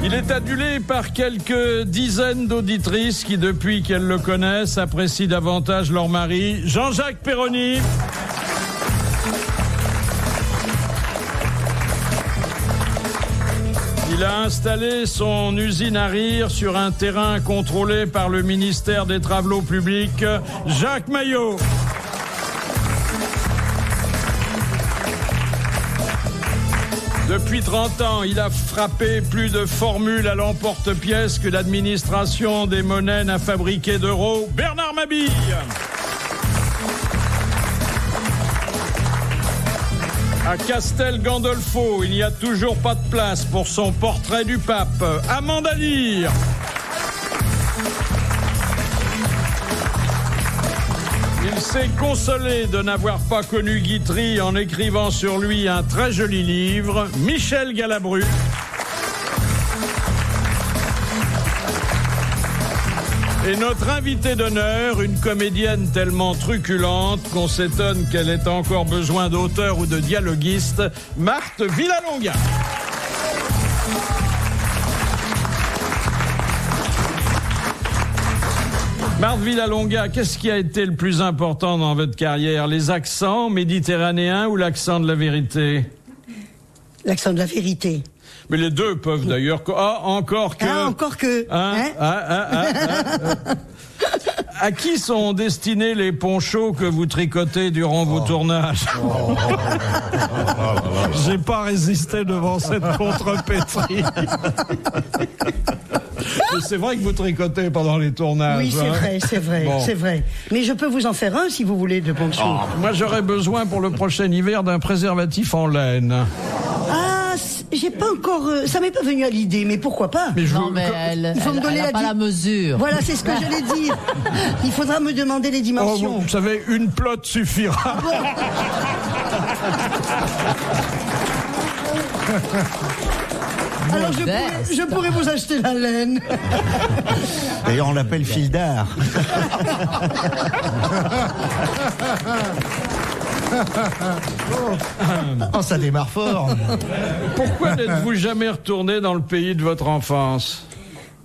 Il est adulé par quelques dizaines d'auditrices qui, depuis qu'elles le connaissent, apprécient davantage leur mari, Jean-Jacques Perroni. Il a installé son usine à rire sur un terrain contrôlé par le ministère des Travaux publics, Jacques Maillot. Depuis 30 ans, il a frappé plus de formules à l'emporte-pièce que l'administration des monnaies n'a fabriqué d'euros, Bernard Mabille. À Castel Gandolfo, il n'y a toujours pas de place pour son portrait du pape, Amanda Lear. Il s'est consolé de n'avoir pas connu Guitry en écrivant sur lui un très joli livre, Michel Galabru. Et notre invitée d'honneur, une comédienne tellement truculente qu'on s'étonne qu'elle ait encore besoin d'auteur ou de dialoguiste, Marthe Villalonga. Marthe Villalonga, qu'est-ce qui a été le plus important dans votre carrière? Les accents méditerranéens ou l'accent de la vérité? L'accent de la vérité. Mais les deux peuvent d'ailleurs... Ah, encore que... Ah, encore que... À qui sont destinés les ponchos que vous tricotez durant vos tournages? J'ai pas résisté devant cette contrepétrie. C'est vrai que vous tricotez pendant les tournages. Oui, c'est vrai. Bon. Mais je peux vous en faire un si vous voulez de ponchos. Moi, j'aurais besoin pour le prochain hiver d'un préservatif en laine. Ah, j'ai pas encore... ça m'est pas venu à l'idée, mais pourquoi pas? Mais elle n'a pas la mesure. Voilà, c'est ce que j'allais dire. Il faudra me demander les dimensions. Vous savez, une plotte suffira. Alors je pourrais vous acheter la laine. D'ailleurs, on l'appelle fil d'art. Oh, ça démarre fort. Pourquoi n'êtes-vous jamais retourné dans le pays de votre enfance?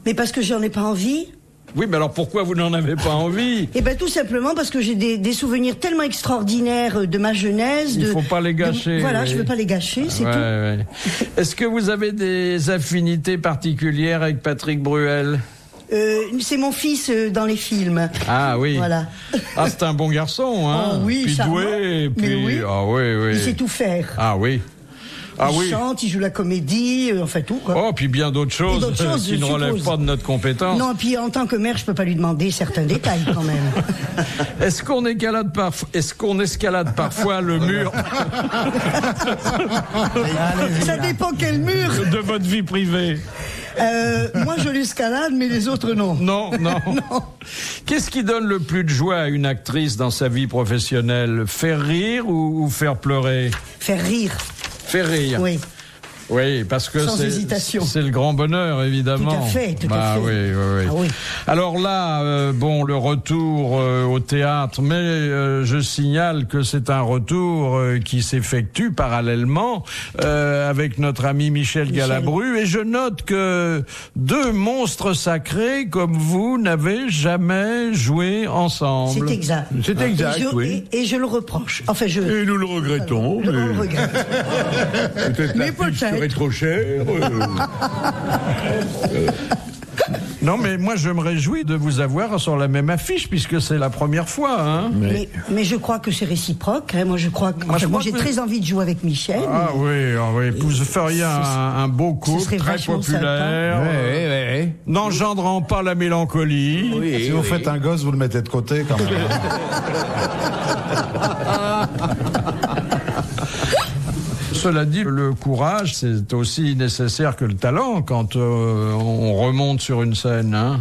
Mais parce que j'en ai pas envie. Oui, mais alors pourquoi vous n'en avez pas envie? Eh bien, tout simplement parce que j'ai des souvenirs tellement extraordinaires de ma jeunesse. Il faut pas les gâcher. Voilà, oui. Je veux pas les gâcher, c'est tout. Ouais. Est-ce que vous avez des affinités particulières avec Patrick Bruel? C'est mon fils dans les films. Ah oui. Voilà. Ah, c'est un bon garçon, hein. Oh, oui, puis charmant. doué, puis... Mais oui. Ah oui. Il sait tout faire. Ah oui. Il chante, il joue la comédie, enfin tout, quoi. Oh, puis bien d'autres choses, qui ne relèvent pas de notre compétence. Non, puis en tant que mère, je peux pas lui demander certains détails, quand même. Est-ce qu'on escalade parfois le mur? Ça dépend quel mur. De votre vie privée. Moi, je l'escalade, mais les autres, non. Non. Qu'est-ce qui donne le plus de joie à une actrice dans sa vie professionnelle? Faire rire ou faire pleurer? Faire rire. Faire rire. Oui, parce que c'est le grand bonheur, évidemment. Tout à fait. Oui. Alors là, le retour au théâtre, mais je signale que c'est un retour qui s'effectue parallèlement avec notre ami Michel Galabru, et je note que deux monstres sacrés comme vous n'avez jamais joué ensemble. C'est exact. C'est exact, oui. Et je le reproche. Enfin, Et nous le regrettons. On le regrette. Peut-être serait trop cher. Non, mais moi, je me réjouis de vous avoir sur la même affiche, puisque c'est la première fois. Hein. Mais je crois que c'est réciproque. Hein. Moi, j'ai très envie de jouer avec Michel. Ah oui. Vous feriez un beau couple, très populaire. Oui. N'engendrant pas la mélancolie. Si vous faites un gosse, vous le mettez de côté, quand même. Cela dit, le courage, c'est aussi nécessaire que le talent quand on remonte sur une scène. Hein.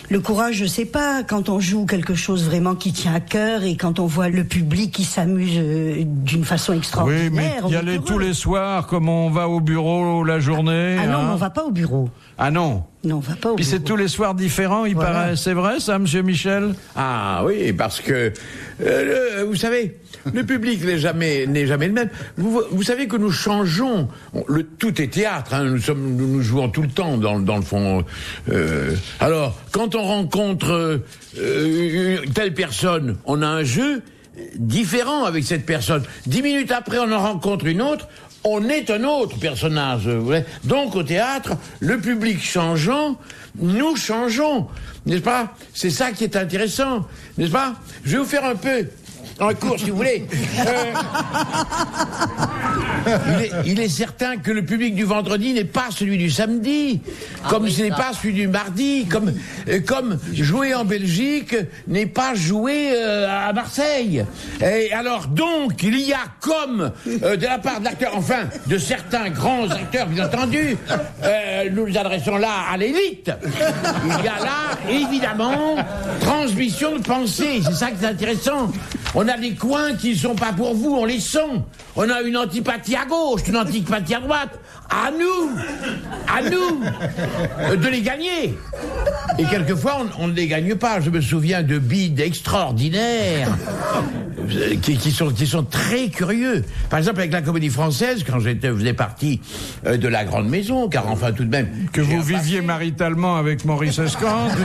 Le courage, je sais pas, quand on joue quelque chose vraiment qui tient à cœur et quand on voit le public qui s'amuse d'une façon extraordinaire. Oui, mais y aller tous les soirs comme on va au bureau la journée. Ah non, on va pas au bureau. Ah non. Non, on va pas au Puis bureau. c'est tous les soirs différents, il paraît. C'est vrai, ça, monsieur Michel? Ah oui, parce que, vous savez, le public n'est jamais le même. Vous savez que nous changeons. Tout est théâtre, hein, nous jouons tout le temps, dans le fond. Alors, quand on rencontre telle personne, on a un jeu différent avec cette personne. 10 minutes après, on en rencontre une autre. On est un autre personnage. Donc au théâtre, le public changeant, nous changeons, n'est-ce pas? C'est ça qui est intéressant, n'est-ce pas? Je vais vous faire un peu un cours, si vous voulez. Il est certain que le public du vendredi n'est pas celui du samedi, comme ce n'est pas celui du mardi, comme jouer en Belgique n'est pas jouer à Marseille. Et alors donc, il y a comme de la part de l'acteur, enfin de certains grands acteurs, bien entendu, nous nous adressons là à l'élite. Il y a là, évidemment, transmission de pensée. C'est ça qui est intéressant. On a des coins qui ne sont pas pour vous, on les sent. On a une antipathie à gauche, une antipathie à droite. À nous, de les gagner. Et quelquefois, on ne les gagne pas. Je me souviens de bides extraordinaires qui sont très curieux. Par exemple, avec la Comédie Française, quand je faisais partie de la grande maison, car enfin tout de même... Que vous viviez maritalement avec Maurice Escande. Tout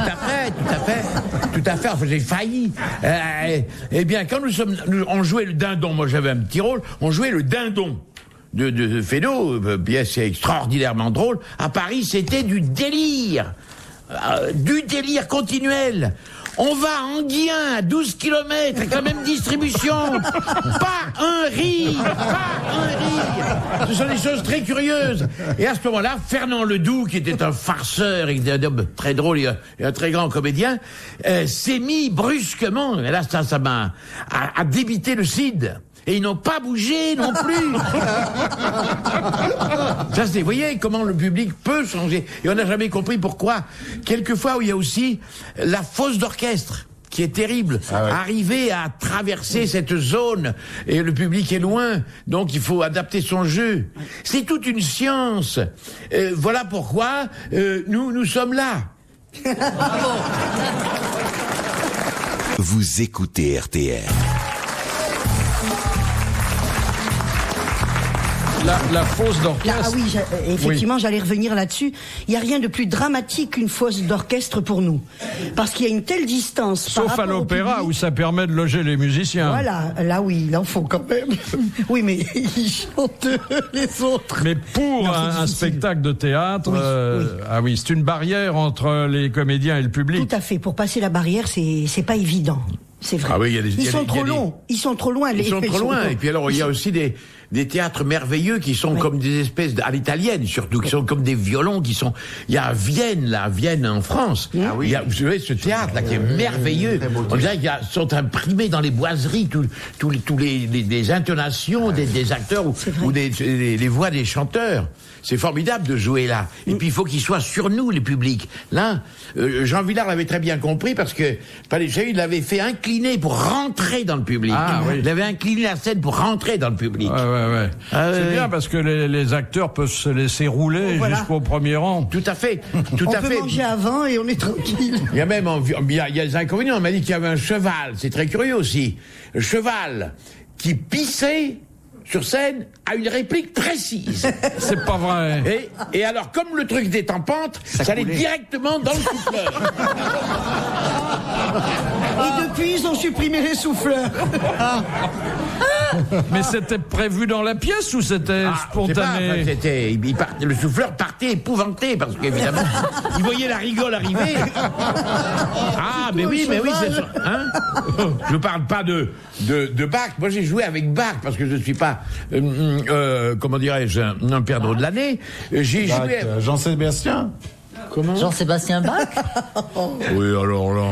à fait. Enfin, j'ai failli. Eh bien, quand on jouait le dindon, moi j'avais un petit rôle, on jouait le dindon de Fesneau, pièce extraordinairement drôle. À Paris, c'était du délire continuel. On va à Enghien, à 12 km, avec la même distribution. Pas un rire. Ce sont des choses très curieuses. Et à ce moment-là, Fernand Ledoux, qui était un farceur, très drôle et un très grand comédien, s'est mis brusquement, et là, ça m'a débité le cid. Et ils n'ont pas bougé non plus. Ça, vous voyez comment le public peut changer. Et on n'a jamais compris pourquoi. Quelquefois, où il y a aussi la fosse d'orchestre, qui est terrible. Ah ouais. Arriver à traverser cette zone, et le public est loin, donc il faut adapter son jeu. C'est toute une science. Voilà pourquoi nous sommes là. Vous écoutez RTL. La fosse d'orchestre. Ah oui, effectivement, j'allais revenir là-dessus. Il n'y a rien de plus dramatique qu'une fosse d'orchestre pour nous. Parce qu'il y a une telle distance. Sauf à l'opéra où ça permet de loger les musiciens. Voilà, là oui, il en faut quand même. Oui, mais ils chantent les autres. Mais pour un spectacle de théâtre, ah oui, c'est une barrière entre les comédiens et le public. Tout à fait. Pour passer la barrière, c'est pas évident. C'est vrai. Ah oui, ils sont trop loin. Ils sont trop loin. Ils sont trop loin. Et puis alors, il y a aussi des théâtres merveilleux qui sont comme des espèces à l'italienne, surtout, qui sont comme des violons qui sont... Il y a Vienne en France. Ah oui. Il y a, vous savez, ce théâtre-là qui est merveilleux. On dirait qu'ils sont imprimés dans les boiseries tous les intonations des acteurs ou les voix des chanteurs. C'est formidable de jouer là. Et puis il faut qu'il soit sur nous, le public. Là, Jean Vilar l'avait très bien compris parce que Palais-Chahuit l'avait fait incliner pour rentrer dans le public. Ah, oui. Il avait incliné la scène pour rentrer dans le public. Ouais. C'est bien parce que les acteurs peuvent se laisser rouler jusqu'au premier rang. Tout à fait. On peut manger avant et on est tranquille. Il y a même il y a des inconvénients. On m'a dit qu'il y avait un cheval. C'est très curieux aussi. Un cheval qui pissait sur scène à une réplique précise. C'est pas vrai. Et alors, comme le truc était en pente, ça allait directement dans le souffleur. Et depuis, ils ont supprimé les souffleurs. Mais c'était prévu dans la pièce ou c'était spontané? Le souffleur partait épouvanté parce qu'évidemment, il voyait la rigole arriver. Ah, mais oui, c'est ça. Hein? Je parle pas de Bach. Moi, j'ai joué avec Bach parce que je suis pas, comment dirais-je, un perdreau de l'année. J'ai joué. Jean-Sébastien. Comment? Jean-Sébastien Bach? Oui, alors là.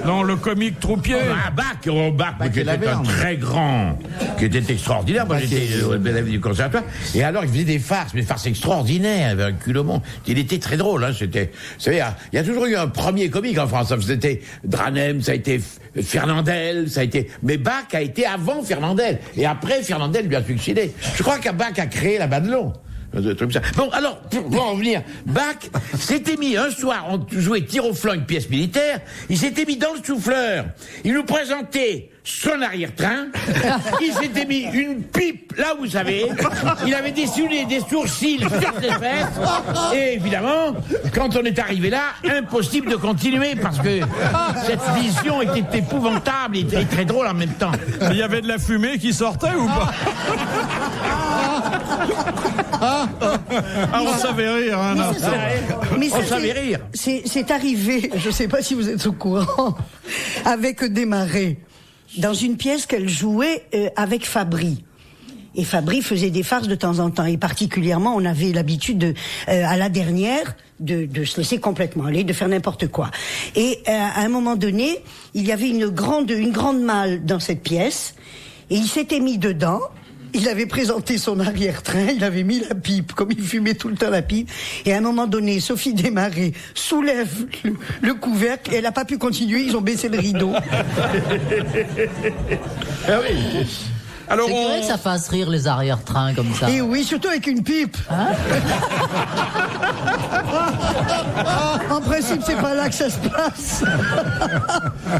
Non, le comique Troupier. Bach, qui était un très grand, qui était extraordinaire. Moi, j'étais élève du conservatoire. Et alors, il faisait des farces, mais des farces extraordinaires, avec un cul au monde. Il était très drôle, hein. C'était, vous savez, il y a toujours eu un premier comique en France. C'était Dranem, ça a été Fernandel, mais Bach a été avant Fernandel. Et après, Fernandel lui a succédé. Je crois que Bach a créé la Bande-Long. Des trucs comme ça. Bon, alors, pour en revenir, Bach s'était mis un soir, on jouait tir au flanc, une pièce militaire, il s'était mis dans le souffleur, il nous présentait son arrière-train, il s'était mis une pipe, là vous savez, il avait dessiné des sourcils sur ses fesses, et évidemment, quand on est arrivé là, impossible de continuer, parce que cette vision était épouvantable et très drôle en même temps. Il y avait de la fumée qui sortait ou pas? On savait rire, hein, non. On savait rire. C'est arrivé, je ne sais pas si vous êtes au courant, avec Desmarais, dans une pièce qu'elle jouait avec Fabry. Et Fabry faisait des farces de temps en temps. Et particulièrement, on avait l'habitude, à la dernière, de se laisser complètement aller, de faire n'importe quoi. Et à un moment donné, il y avait une grande malle dans cette pièce. Et il s'était mis dedans. Il avait présenté son arrière-train, il avait mis la pipe, comme il fumait tout le temps la pipe. Et à un moment donné, Sophie Desmarais soulève le couvercle et elle n'a pas pu continuer, ils ont baissé le rideau. Ah oui. Alors c'est vrai que ça fasse rire les arrière-trains comme ça. Et oui, surtout avec une pipe. Hein? En principe, c'est pas là que ça se passe.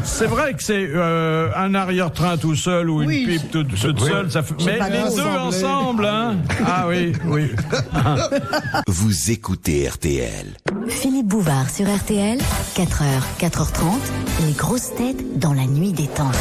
C'est vrai que c'est un arrière-train tout seul ou une pipe toute seule, ça fait... mais les deux ensemble, hein. Ah oui, oui. Vous écoutez RTL. Philippe Bouvard sur RTL, 4h, 4h30, les grosses têtes dans la nuit des temps.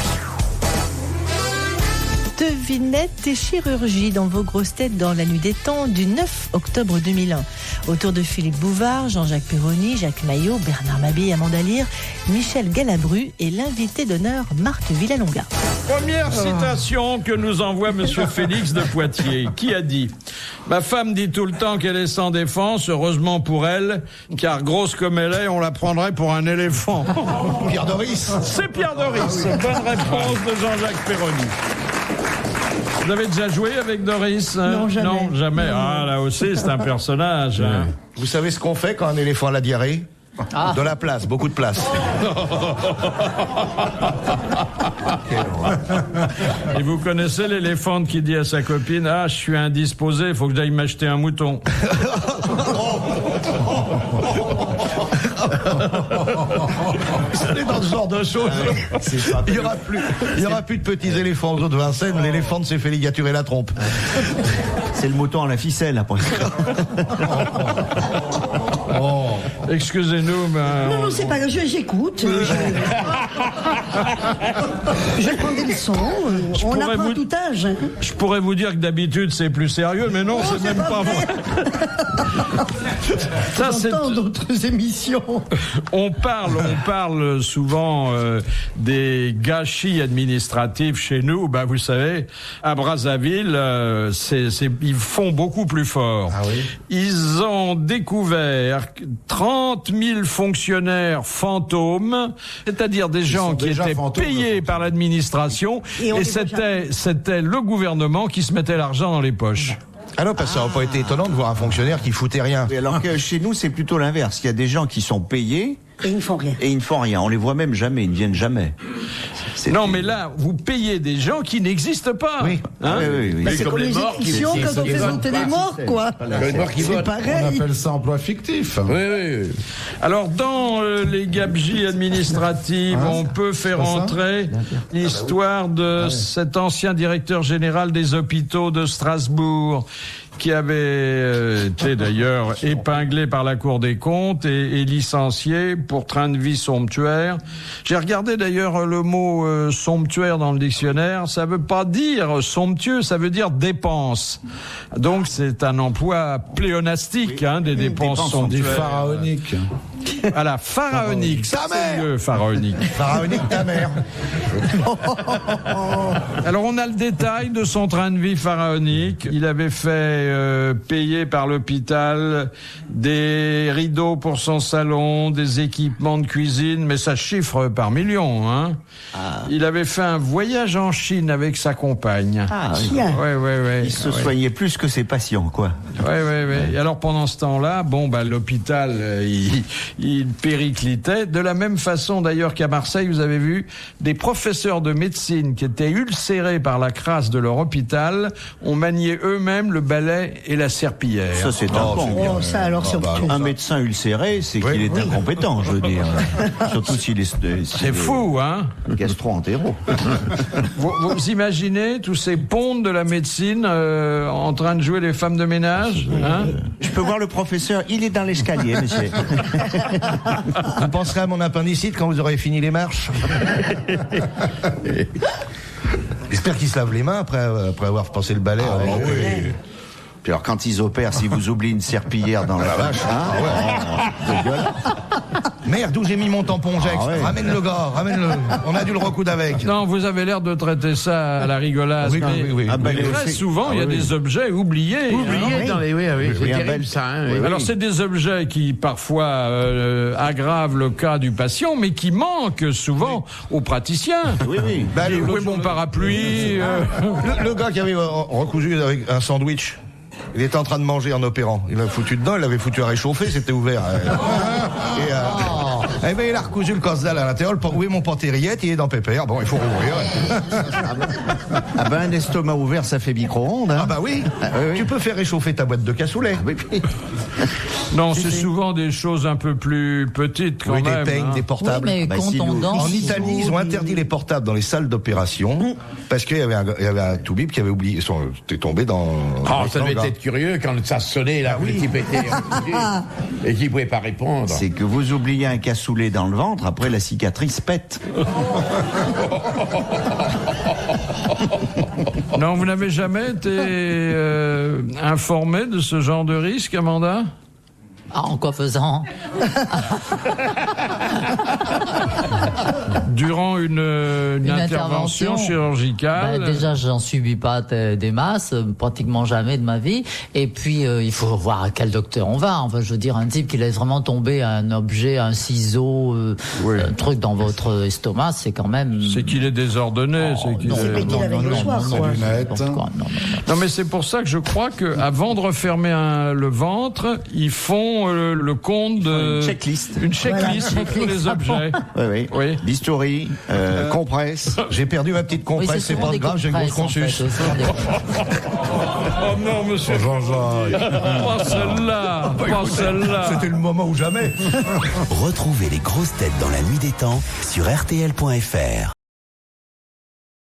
Devinette et chirurgie dans vos grosses têtes dans la nuit des temps du 9 octobre 2001. Autour de Philippe Bouvard, Jean-Jacques Perroni, Jacques Maillot, Bernard Mabille, Amanda Lear, Michel Galabru et l'invité d'honneur Marc Villalonga. Première citation que nous envoie Monsieur Félix de Poitiers, qui a dit « Ma femme dit tout le temps qu'elle est sans défense, heureusement pour elle, car grosse comme elle est, on la prendrait pour un éléphant. » Pierre Doris. C'est Pierre Doris. Bonne réponse de Jean-Jacques Perroni. Vous avez déjà joué avec Doris? Non, jamais. Non, jamais. Ah, là aussi, c'est un personnage. Hein. Vous savez ce qu'on fait quand un éléphant a la diarrhée? De la place, beaucoup de place. Et vous connaissez l'éléphante qui dit à sa copine « Ah, je suis indisposé, il faut que j'aille m'acheter un mouton. » C'est dans ce genre de choses. Il y aura plus de petits éléphants de Vincennes. L'éléphant s'est fait ligaturer la trompe. C'est le mouton à la ficelle après. Excusez-nous, mais... Non, c'est pas grave, j'écoute. Je prends des leçons. On apprend à tout âge. Hein. Je pourrais vous dire que d'habitude c'est plus sérieux, mais non, c'est même pas vrai. Ça, c'est d'autres émissions. On parle souvent des gâchis administratifs chez nous. Ben, vous savez, à Brazzaville, ils font beaucoup plus fort. Ah oui? Ils ont découvert 30 000 fonctionnaires fantômes, c'est-à-dire des gens qui étaient payés par l'administration, et c'était le gouvernement qui se mettait l'argent dans les poches. Ah non, parce que ça n'aurait pas été étonnant de voir un fonctionnaire qui foutait rien. Oui, alors que chez nous, c'est plutôt l'inverse. Il y a des gens qui sont payés... Et ils ne font rien. Et ils ne font rien. On les voit même jamais, ils ne viennent jamais. Non, mais là, vous payez des gens qui n'existent pas. Oui. Hein? Oui. C'est comme les élections quand on fait voter les morts, quoi. C'est pareil. On appelle ça emploi fictif. Oui. Alors, dans les gabegies administratives, on peut faire entrer l'histoire de cet ancien directeur général des hôpitaux de Strasbourg, qui avait été d'ailleurs épinglé par la Cour des comptes et licencié pour train de vie somptuaire. J'ai regardé d'ailleurs le mot somptuaire dans le dictionnaire. Ça veut pas dire somptueux, ça veut dire dépense. Donc c'est un emploi pléonastique, des dépenses somptuaires. Du pharaonique. Voilà, pharaonique. Ta mère. Pharaonique. Pharaonique, ta mère. Alors on a le détail de son train de vie pharaonique. Il avait fait payer par l'hôpital des rideaux pour son salon, des équipements de cuisine, mais ça chiffre par millions. Hein. Il avait fait un voyage en Chine avec sa compagne. Ah, Tiens. Ouais. il se soignait plus que ses patients, quoi. Ouais. Et alors pendant ce temps-là, l'hôpital, il périclitait. De la même façon d'ailleurs qu'à Marseille, vous avez vu, des professeurs de médecine qui étaient ulcérés par la crasse de leur hôpital ont manié eux-mêmes le balai et la serpillière. Ça, c'est un con. Oh, ça alors surtout. Un médecin ulcéré, c'est qu'il est incompétent, je veux dire. Surtout s'il est... C'est fou, hein? Gastro-entéro. Vous imaginez tous ces pontes de la médecine en train de jouer les femmes de ménage, hein? Je peux voir le professeur, il est dans l'escalier, monsieur. Vous penserez à mon appendicite quand vous aurez fini les marches. J'espère qu'il se lave les mains après avoir passé le balai. Puis alors, quand ils opèrent, si vous oubliez une serpillière dans la vache, Merde, où j'ai mis mon tampon Jex? Ramène le gars, ramène-le. On a dû le recoudre avec. Non, vous avez l'air de traiter ça à la rigolade. Oui. Mais très souvent, il y a des objets oubliés. Dans les... Oui, c'est terrible ça. Hein, Alors, c'est des objets qui, parfois, aggravent le cas du patient, mais qui manquent souvent aux praticiens. Oui. Où est mon parapluie Le gars qui avait recousu avec un sandwich, il était en train de manger en opérant. Il l'a foutu dedans, il l'avait foutu à réchauffer, c'était ouvert. Et ben il a recousu le casse-dalle à l'intérieur. Où est mon pantériette? Il est dans Pépère. Bon, il faut rouvrir. un estomac ouvert, ça fait micro-ondes. Hein. Ah bah oui. Tu peux faire réchauffer ta boîte de cassoulet. Non, c'est souvent des choses un peu plus petites quand même. Des peignes, des portables. Oui, mais En Italie, ils ont interdit les portables dans les salles d'opération parce qu'il y avait un toubib qui avait oublié, était tombé dans. Ça devait être curieux quand ça sonnait là, où le type était et qu'il pouvait pas répondre. C'est que vous oubliez un cassoulet dans le ventre, après la cicatrice pète. Non, vous n'avez jamais été informé de ce genre de risque, Amanda? En quoi faisant? Durant une intervention chirurgicale. Déjà, j'en subis pas des masses, pratiquement jamais de ma vie. Et puis, il faut voir à quel docteur on va. Enfin, je veux dire, un type qui laisse vraiment tomber un objet, un ciseau, un truc dans votre estomac, c'est quand même... C'est qu'il est désordonné. C'est qu'il avait le soir, quoi. Non, mais c'est pour ça que je crois qu'avant de refermer le ventre, ils font le compte de... Une checklist sur tous les objets. Oui. Bistouri, compresse. J'ai perdu ma petite compresse, c'est pas grave, j'ai une grosse consus. Oh non, monsieur Jean-Jacques. Pas celle-là. C'était le moment ou jamais. Retrouvez les grosses têtes dans la nuit des temps sur RTL.fr.